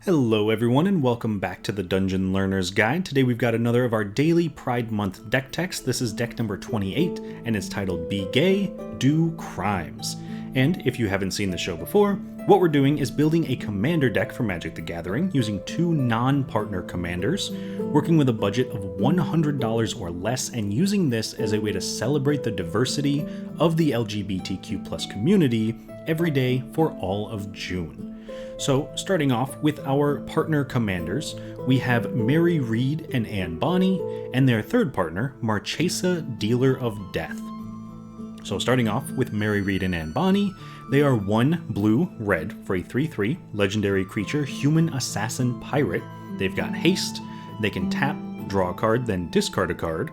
Hello everyone and welcome back to the Dungeon Learner's Guide. Today we've got another of our daily Pride Month deck techs. This is deck number 28 and it's titled Be Gay, Do Crimes. And if you haven't seen the show before, what we're doing is building a commander deck for Magic the Gathering using two non-partner commanders, working with a budget of $100 or less and using this as a way to celebrate the diversity of the LGBTQ+ community every day for all of June. So, starting off with our partner commanders, we have Mary Reed and Anne Bonny, and their third partner, Marchesa, Dealer of Death. So, starting off with Mary Reed and Anne Bonny, they are 1 blue-red for a 3/3 legendary creature, Human Assassin Pirate. They've got haste, they can tap, draw a card, then discard a card,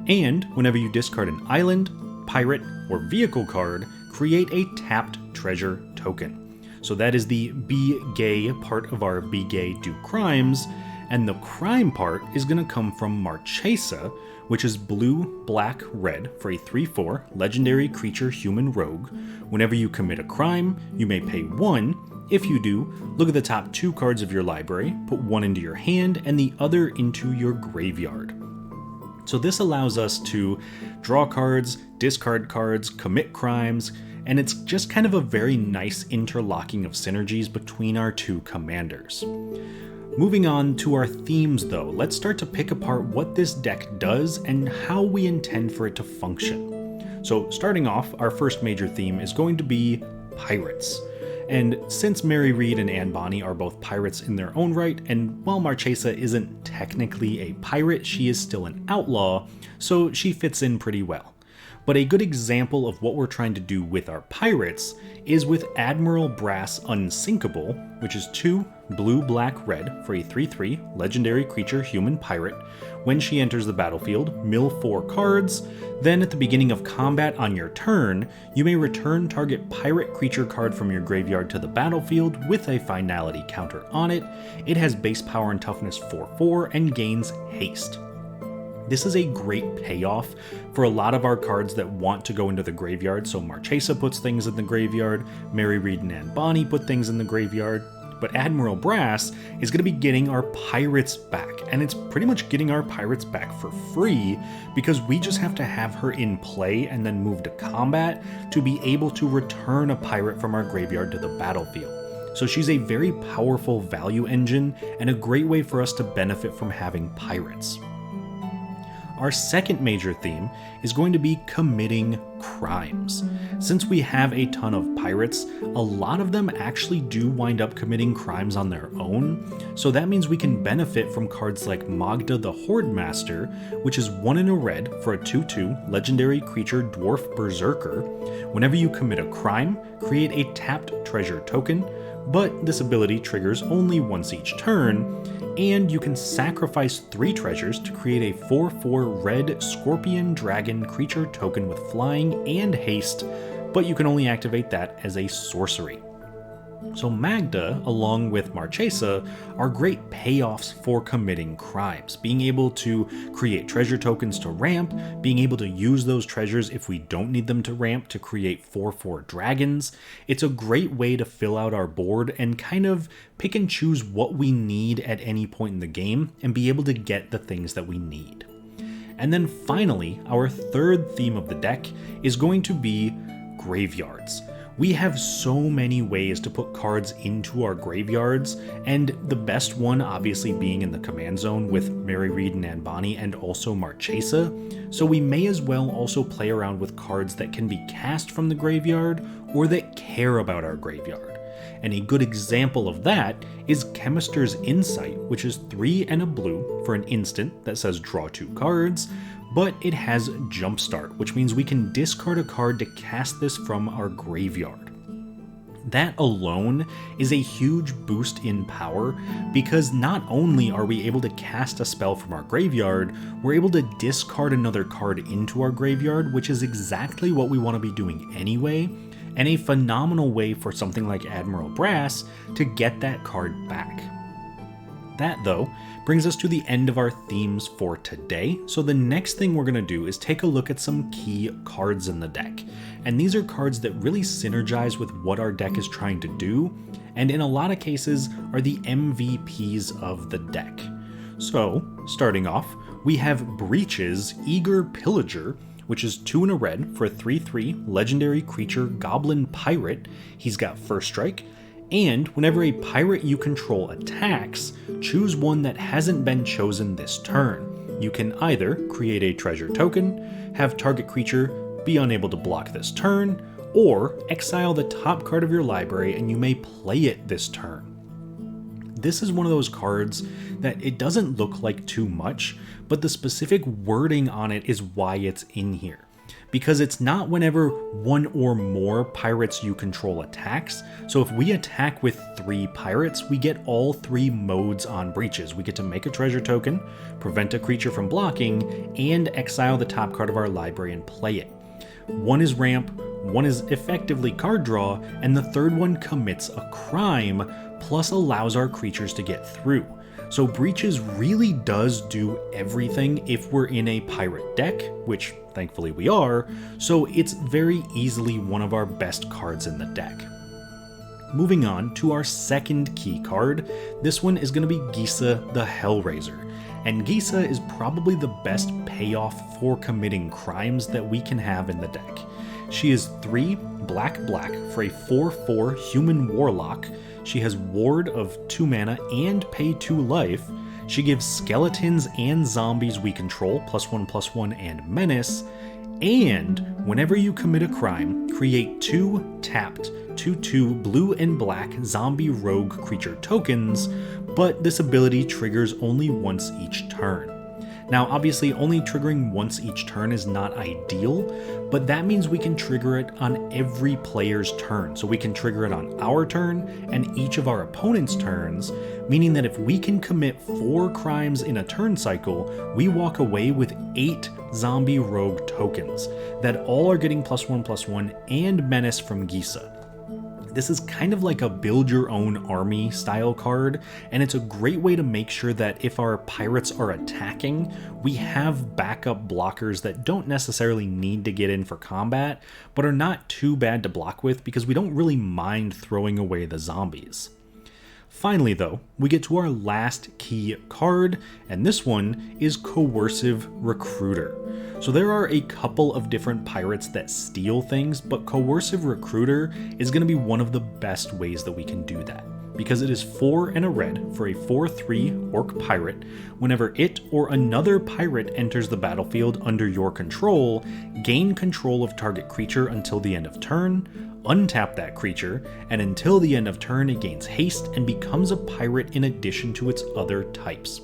and whenever you discard an island, pirate, or vehicle card, create a tapped treasure token. So that is the Be Gay part of our Be Gay, Do Crimes, and the crime part is going to come from Marchesa, which is blue, black, red for a 3/4 legendary creature human rogue. Whenever you commit a crime, you may pay 1. If you do, look at the top 2 cards of your library, put 1 into your hand and the other into your graveyard. So this allows us to draw cards, discard cards, commit crimes, and it's just kind of a very nice interlocking of synergies between our two commanders. Moving on to our themes though, let's start to pick apart what this deck does and how we intend for it to function. So starting off, our first major theme is going to be pirates. And since Mary Reed and Anne Bonny are both pirates in their own right, and while Marchesa isn't technically a pirate, she is still an outlaw, so she fits in pretty well. But a good example of what we're trying to do with our pirates is with Admiral Brass Unsinkable, which is 2 blue, black, red for a 3/3 legendary creature human pirate. When she enters the battlefield, mill 4 cards, then at the beginning of combat on your turn, you may return target pirate creature card from your graveyard to the battlefield with a finality counter on it. It has base power and toughness 4/4 and gains haste. This is a great payoff for a lot of our cards that want to go into the graveyard. So Marchesa puts things in the graveyard, Mary Reed and Anne Bonny put things in the graveyard, but Admiral Brass is going to be getting our pirates back, and it's pretty much getting our pirates back for free because we just have to have her in play and then move to combat to be able to return a pirate from our graveyard to the battlefield. So she's a very powerful value engine and a great way for us to benefit from having pirates. Our second major theme is going to be committing crimes. Since we have a ton of pirates, a lot of them actually do wind up committing crimes on their own, so that means we can benefit from cards like Magda the Horde Master, which is 1 in a red for a 2/2 legendary creature dwarf berserker. Whenever you commit a crime, create a tapped treasure token, but this ability triggers only once each turn, and you can sacrifice 3 treasures to create a 4/4 red scorpion dragon creature token with flying and haste, but you can only activate that as a sorcery. So Magda, along with Marchesa, are great payoffs for committing crimes, being able to create treasure tokens to ramp, being able to use those treasures if we don't need them to ramp to create 4/4 dragons. It's a great way to fill out our board and kind of pick and choose what we need at any point in the game and be able to get the things that we need. And then finally, our third theme of the deck is going to be graveyards. We have so many ways to put cards into our graveyards, and the best one obviously being in the command zone with Mary Reed and Anne Bonny and also Marchesa, so we may as well also play around with cards that can be cast from the graveyard or that care about our graveyard. And a good example of that is Chemister's Insight, which is 3 and a blue for an instant that says draw 2 cards, but it has Jumpstart, which means we can discard a card to cast this from our graveyard. That alone is a huge boost in power because not only are we able to cast a spell from our graveyard, we're able to discard another card into our graveyard, which is exactly what we want to be doing anyway, and a phenomenal way for something like Admiral Brass to get that card back. That, though, brings us to the end of our themes for today, so the next thing we're going to do is take a look at some key cards in the deck. And these are cards that really synergize with what our deck is trying to do, and in a lot of cases are the MVPs of the deck. So, starting off, we have Breach's Eager Pillager, which is 2 and a red for a 3/3 legendary creature goblin pirate. He's got first strike, and whenever a pirate you control attacks, choose one that hasn't been chosen this turn. You can either create a treasure token, have target creature be unable to block this turn, or exile the top card of your library and you may play it this turn. This is one of those cards that it doesn't look like too much, but the specific wording on it is why it's in here. Because it's not whenever one or more pirates you control attacks. So if we attack with 3 pirates, we get all 3 modes on Breaches. We get to make a treasure token, prevent a creature from blocking, and exile the top card of our library and play it. One is ramp, one is effectively card draw, and the third one commits a crime, plus allows our creatures to get through. So Breaches really does do everything if we're in a pirate deck, which thankfully we are, so it's very easily one of our best cards in the deck. Moving on to our second key card, this one is going to be Gisa the Hellraiser. And Gisa is probably the best payoff for committing crimes that we can have in the deck. She is 3 black for a 4/4 human warlock. She has ward of 2 mana and pay 2 life. She gives skeletons and zombies we control +1/+1 and menace. And whenever you commit a crime, create 2 tapped 2/2 blue and black zombie rogue creature tokens, but this ability triggers only once each turn. Now obviously only triggering once each turn is not ideal, but that means we can trigger it on every player's turn. So we can trigger it on our turn and each of our opponent's turns, meaning that if we can commit 4 crimes in a turn cycle, we walk away with 8 zombie rogue tokens that all are getting +1/+1 and menace from Gisa. This is kind of like a build your own army style card, and it's a great way to make sure that if our pirates are attacking, we have backup blockers that don't necessarily need to get in for combat, but are not too bad to block with because we don't really mind throwing away the zombies. Finally though, we get to our last key card, and this one is Coercive Recruiter. So there are a couple of different pirates that steal things, but Coercive Recruiter is going to be one of the best ways that we can do that, because it is 4 and a red for a 4/3 orc pirate. Whenever it or another pirate enters the battlefield under your control, gain control of target creature until the end of turn, untap that creature, and until the end of turn it gains haste and becomes a pirate in addition to its other types.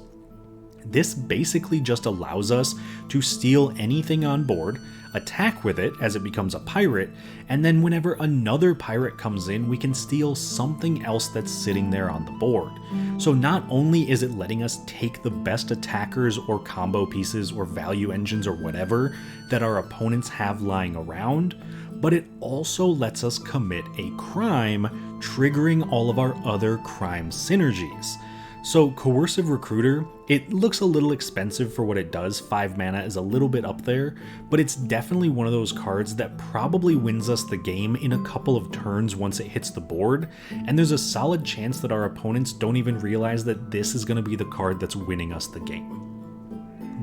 This basically just allows us to steal anything on board, attack with it as it becomes a pirate, and then whenever another pirate comes in, we can steal something else that's sitting there on the board. So not only is it letting us take the best attackers or combo pieces or value engines or whatever that our opponents have lying around, but it also lets us commit a crime, triggering all of our other crime synergies. So Coercive Recruiter, it looks a little expensive for what it does. 5 mana is a little bit up there, but it's definitely one of those cards that probably wins us the game in a couple of turns once it hits the board, and there's a solid chance that our opponents don't even realize that this is going to be the card that's winning us the game.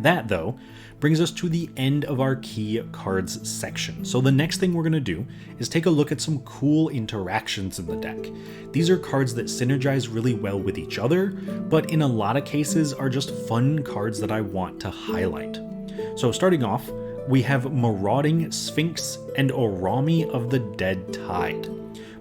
That, though, brings us to the end of our key cards section. So the next thing we're going to do is take a look at some cool interactions in the deck. These are cards that synergize really well with each other, but in a lot of cases are just fun cards that I want to highlight. So starting off, we have Marauding Sphinx and Orami of the Dead Tide.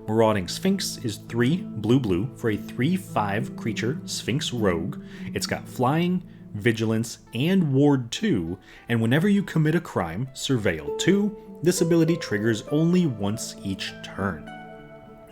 Marauding Sphinx is 3 blue for a 3/5 creature Sphinx Rogue. It's got flying, vigilance, and ward 2, and whenever you commit a crime, surveil 2, this ability triggers only once each turn.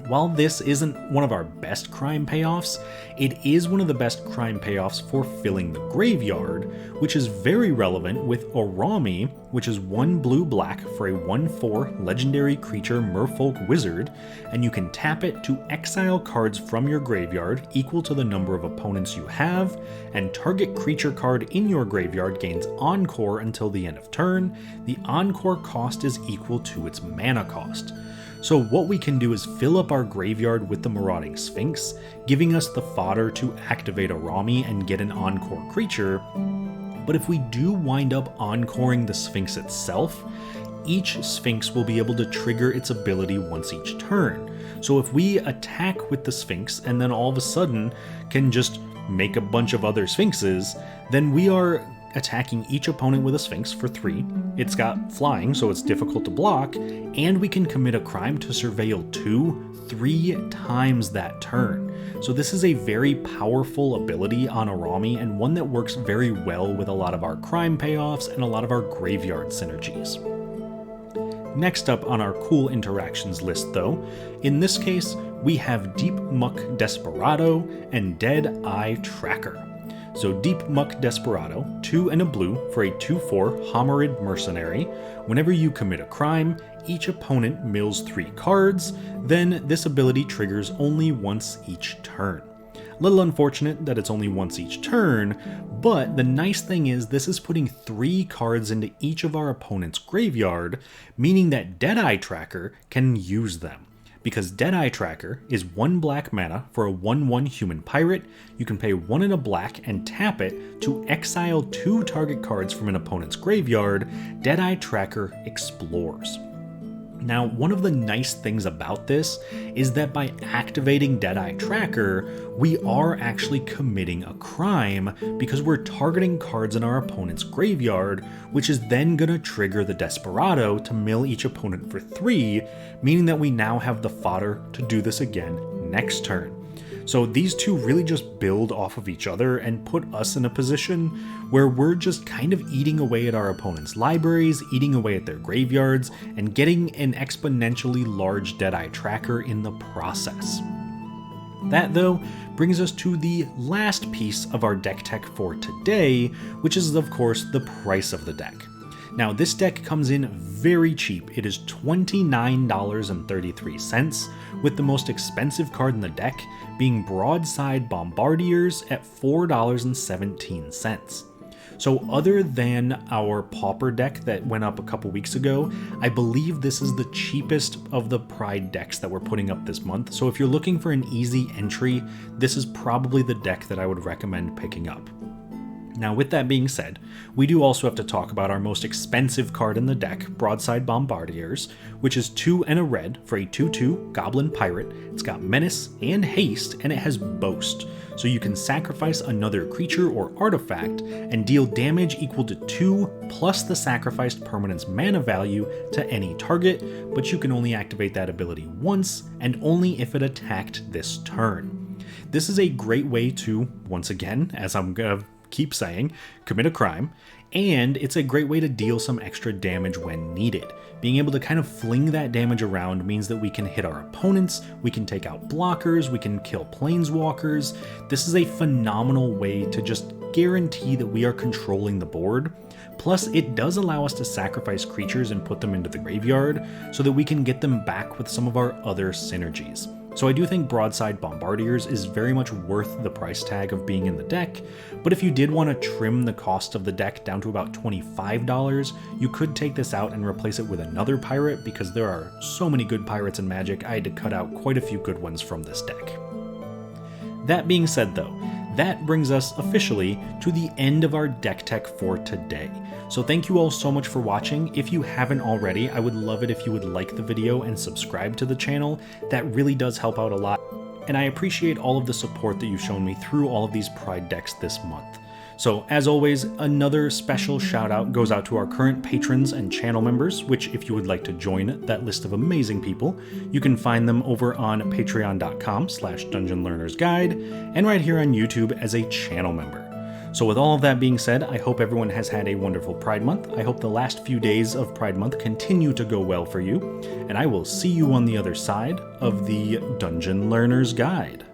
While this isn't one of our best crime payoffs, it is one of the best crime payoffs for filling the graveyard, which is very relevant with Orami, which is 1 blue-black for a 1/4 legendary creature merfolk wizard, and you can tap it to exile cards from your graveyard equal to the number of opponents you have, and target creature card in your graveyard gains Encore until the end of turn. The Encore cost is equal to its mana cost. So what we can do is fill up our graveyard with the Marauding Sphinx, giving us the fodder to activate Orami and get an Encore creature. But if we do wind up encoring the Sphinx itself, each Sphinx will be able to trigger its ability once each turn. So if we attack with the Sphinx and then all of a sudden can just make a bunch of other Sphinxes, then we are attacking each opponent with a Sphinx for 3. It's got flying, so it's difficult to block, and we can commit a crime to surveil 3 times that turn. So this is a very powerful ability on Orami, and one that works very well with a lot of our crime payoffs and a lot of our graveyard synergies. Next up on our cool interactions list though, in this case, we have Deep Muck Desperado and Dead Eye Tracker. So Deep Muck Desperado, 2 and a blue for a 2/4 Hominid Mercenary. Whenever you commit a crime, each opponent mills 3 cards, then this ability triggers only once each turn. A little unfortunate that it's only once each turn, but the nice thing is this is putting 3 cards into each of our opponent's graveyard, meaning that Deadeye Tracker can use them. Because Deadeye Tracker is 1 black mana for a 1/1 human pirate, you can pay 1 and a black and tap it to exile 2 target cards from an opponent's graveyard. Deadeye Tracker explores. Now, one of the nice things about this is that by activating Deadeye Tracker, we are actually committing a crime because we're targeting cards in our opponent's graveyard, which is then going to trigger the Desperado to mill each opponent for 3, meaning that we now have the fodder to do this again next turn. So these two really just build off of each other and put us in a position where we're just kind of eating away at our opponent's libraries, eating away at their graveyards, and getting an exponentially large Deadeye Tracker in the process. That, though, brings us to the last piece of our deck tech for today, which is, of course, the price of the deck. Now, this deck comes in very cheap. It is $29.33, with the most expensive card in the deck being Broadside Bombardiers at $4.17. So other than our Pauper deck that went up a couple weeks ago, I believe this is the cheapest of the Pride decks that we're putting up this month. So if you're looking for an easy entry, this is probably the deck that I would recommend picking up. Now, with that being said, we do also have to talk about our most expensive card in the deck, Broadside Bombardiers, which is 2 and a red for a 2/2 Goblin Pirate. It's got Menace and Haste, and it has Boast, so you can sacrifice another creature or artifact and deal damage equal to 2 plus the sacrificed permanent's mana value to any target, but you can only activate that ability once, and only if it attacked this turn. This is a great way to, once again, as I'm gonna keep saying, commit a crime, and it's a great way to deal some extra damage when needed. Being able to kind of fling that damage around means that we can hit our opponents, we can take out blockers, we can kill planeswalkers. This is a phenomenal way to just guarantee that we are controlling the board. Plus, it does allow us to sacrifice creatures and put them into the graveyard so that we can get them back with some of our other synergies. So I do think Broadside Bombardiers is very much worth the price tag of being in the deck, but if you did want to trim the cost of the deck down to about $25, you could take this out and replace it with another pirate, because there are so many good pirates in Magic, I had to cut out quite a few good ones from this deck. That being said though, that brings us officially to the end of our deck tech for today. So thank you all so much for watching. If you haven't already, I would love it if you would like the video and subscribe to the channel. That really does help out a lot. And I appreciate all of the support that you've shown me through all of these Pride decks this month. So as always, another special shout out goes out to our current patrons and channel members, which if you would like to join that list of amazing people, you can find them over on patreon.com/dungeonlearnersguide and right here on YouTube as a channel member. So with all of that being said, I hope everyone has had a wonderful Pride Month. I hope the last few days of Pride Month continue to go well for you, and I will see you on the other side of the Dungeon Learner's Guide.